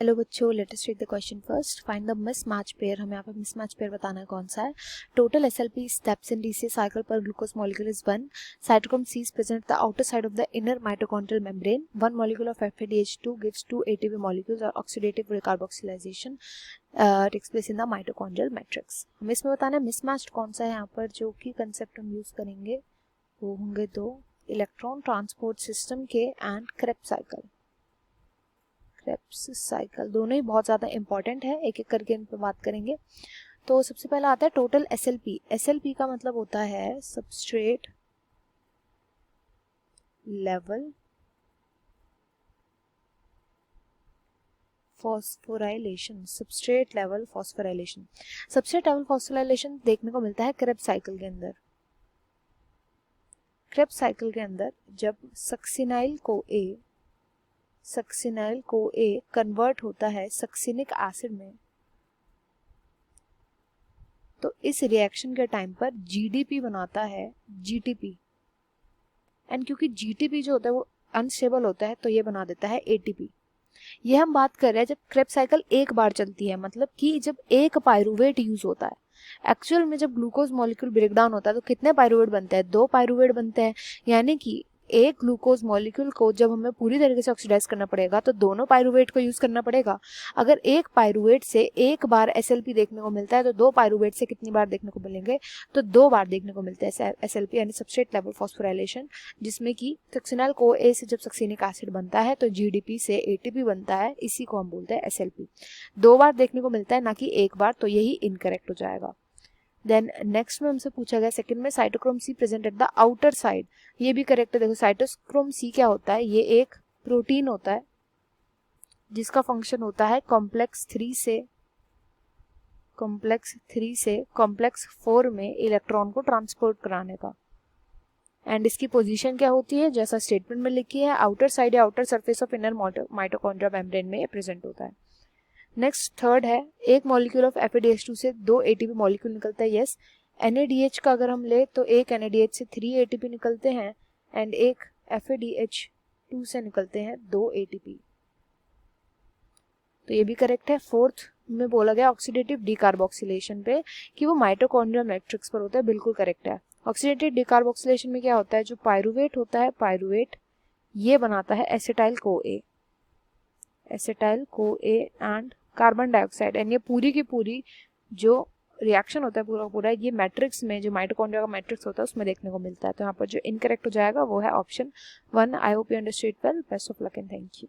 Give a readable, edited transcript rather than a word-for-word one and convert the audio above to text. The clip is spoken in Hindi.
हेलो बच्चों, let us read the question first. Find the mismatch pair. हमें यहाँ पे मिसमैच पेयर बताना है कौन सा है. Total SLP steps in DCA cycle per glucose molecule is 1. Cytochrome C is present at the outer side of the inner mitochondrial membrane. One molecule of FADH2 gives 2 ATP molecules or oxidative recarboxylation takes place in the mitochondrial matrix. हमें इसमें बताना है मिसमैच्ड कौन सा है. यहाँ पर जो कि कंसेप्ट हम यूज करेंगे वो होंगे दो, इलेक्ट्रॉन ट्रांसपोर्ट सिस्टम के and Krebs cycle. Krebs cycle दोनों ही बहुत ज़्यादा इंपॉर्टेंट है, एक एक करके इन पर बात करेंगे. तो सबसे पहला आता है टोटल SLP. SLP का मतलब होता है substrate level phosphorylation. Substrate level phosphorylation. Substrate level phosphorylation देखने को मिलता है क्रेब्स साइकिल के अंदर. क्रेब्स साइकिल के अंदर जब सक्सिनाइल को ए कन्वर्ट होता है सक्सिनिक एसिड में, तो इस रिएक्शन के टाइम पर GDP बनाता है GTP. एंड क्योंकि GTP जो होता है वो अनस्टेबल होता है तो ये बना देता है ATP. ये हम बात कर रहे हैं जब क्रेब्स साइकिल एक बार चलती है, मतलब कि जब एक पायरुवेट यूज होता है. एक्चुअल में जब ग्लूकोज मॉलिक्यूल ब्रेकडाउन होता है तो कितने पायरुवेट बनते हैं? 2 पायरुवेट बनते हैं. यानी कि एक ग्लूकोज मॉलिक्यूल को जब हमें पूरी तरीके से ऑक्सीडाइज करना पड़ेगा तो दोनों पायरुवेट को यूज करना पड़ेगा. अगर एक पायरुवेट से एक बार SLP देखने को मिलता है तो 2 पायरुवेट से कितनी बार देखने को मिलेंगे? तो 2 बार देखने को मिलता है SLP यानी सबस्ट्रेट लेवल फॉस्फोराइलेशन, जिसमें कि सक्सिनाइल को ए से जब सक्सिनिक एसिड बनता है तो GDP से ATP बनता है. इसी को हम बोलते हैं SLP. 2 बार देखने को मिलता है ना कि एक बार, तो यही इनकरेक्ट हो जाएगा. देन नेक्स्ट में हमसे पूछा गया सेकंड में cytochrome C present at the outer side. ये भी करेक्ट है. देखो साइटोक्रोम C क्या होता है? ये एक प्रोटीन होता है जिसका फंक्शन होता है कॉम्प्लेक्स 3 से कॉम्प्लेक्स 4 में इलेक्ट्रॉन को ट्रांसपोर्ट कराने का. एंड इसकी पोजीशन क्या होती है? जैसा स्टेटमेंट में लिखी है, आउटर साइड या outer surface of inner mitochondria membrane में प्रेजेंट होता है. नेक्स्ट थर्ड है, एक मॉलिक्यूल ऑफ FADH2 से 2 ATP मॉलिक्यूल निकलता है. यस. NADH का अगर हम ले तो एक NADH से 3 ATP निकलते हैं एंड एक FADH2 से निकलते हैं 2 ATP. तो ये भी करेक्ट है. फोर्थ में बोला गया ऑक्सीडेटिव डिकार्बोक्सिलेशन पे कि वो माइटोकॉन्ड्रियल मैट्रिक्स पर होता है. बिल्कुल करेक्ट है. ऑक्सीडेटिव डिकार्बोक्सिलेशन में क्या होता है? जो पायरुवेट होता है, पायरुवेट ये बनाता है acetyl co A and carbon dioxide. And ये पूरी की पूरी जो रिएक्शन होता है पूरा ये मैट्रिक्स में, जो माइटोकॉन्ड्रिया का मैट्रिक्स होता है उसमें देखने को मिलता है. तो यहाँ पर जो इनकरेक्ट हो जाएगा वो है option 1. I hope you understood well. Best of luck and thank you.